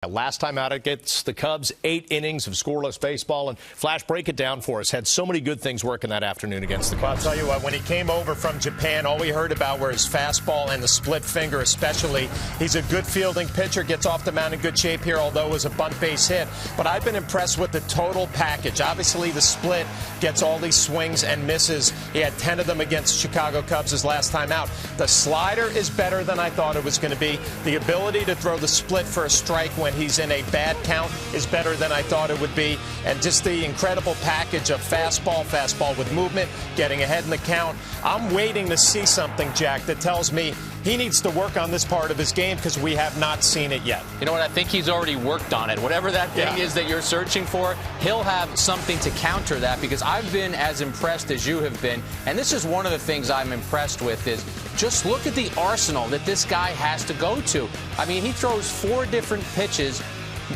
Last time out against the Cubs, 8 innings of scoreless baseball. And Flash, break it down for us. Had so many good things working that afternoon against the Cubs. Well, I'll tell you what, when he came over from Japan, all we heard about were his fastball and the split finger especially. He's a good fielding pitcher, gets off the mound in good shape here, although it was a bunt base hit. But I've been impressed with the total package. Obviously, the split gets all these swings and misses. He had 10 of them against Chicago Cubs his last time out. The slider is better than I thought it was going to be. The ability to throw the split for a strike when he's in a bad count is better than I thought it would be. And just the incredible package of fastball with movement, getting ahead in the count. I'm waiting to see something, Jack, that tells me he needs to work on this part of his game because we have not seen it yet. You know what? I think he's already worked on it. Whatever that thing is that you're searching for, he'll have something to counter that, because I've been as impressed as you have been. And this is one of the things I'm impressed with is just look at the arsenal that this guy has to go to. I mean, he throws 4 different pitches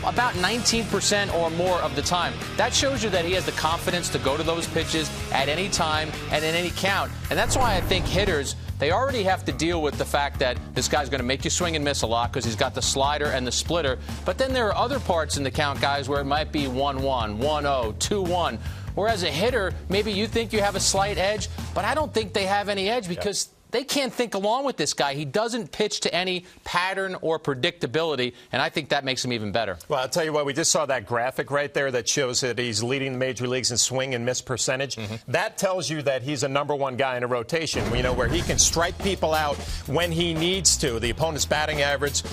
about 19% or more of the time. That shows you that he has the confidence to go to those pitches at any time and in any count. And that's why I think hitters, they already have to deal with the fact that this guy's going to make you swing and miss a lot because he's got the slider and the splitter. But then there are other parts in the count, guys, where it might be 1-1, 1-0, 2-1. Whereas a hitter, maybe you think you have a slight edge, but I don't think they have any edge because they can't think along with this guy. He doesn't pitch to any pattern or predictability, and I think that makes him even better. Well, I'll tell you what, we just saw that graphic right there that shows that he's leading the major leagues in swing and miss percentage. That tells you that he's a #1 guy in a rotation, you know, where he can strike people out when he needs to. The opponent's batting average,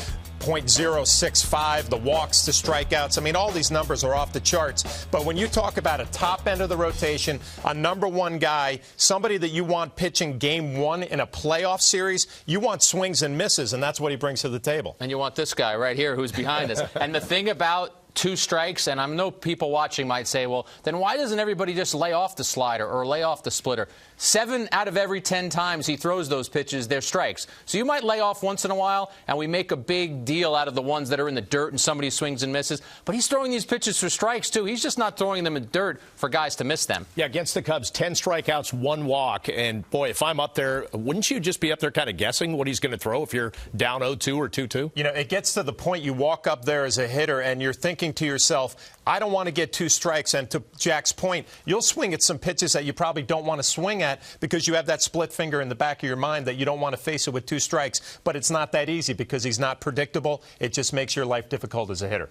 .065, the walks to strikeouts. I mean, all these numbers are off the charts. But when you talk about a top end of the rotation, a #1 guy, somebody that you want pitching game 1 in a playoff series, you want swings and misses, and that's what he brings to the table. And you want this guy right here who's behind us. And the thing about 2 strikes, and I know people watching might say, well, then why doesn't everybody just lay off the slider or lay off the splitter? 7 out of every 10 times he throws those pitches, they're strikes. So you might lay off once in a while, and we make a big deal out of the ones that are in the dirt and somebody swings and misses. But he's throwing these pitches for strikes, too. He's just not throwing them in dirt for guys to miss them. Yeah, against the Cubs, 10 strikeouts, 1 walk. And, boy, if I'm up there, wouldn't you just be up there kind of guessing what he's going to throw if you're down 0-2 or 2-2? You know, it gets to the point you walk up there as a hitter, and you're thinking to yourself, I don't want to get 2 strikes. And to Jack's point, you'll swing at some pitches that you probably don't want to swing at because you have that split finger in the back of your mind that you don't want to face it with 2 strikes. But it's not that easy because he's not predictable. It just makes your life difficult as a hitter.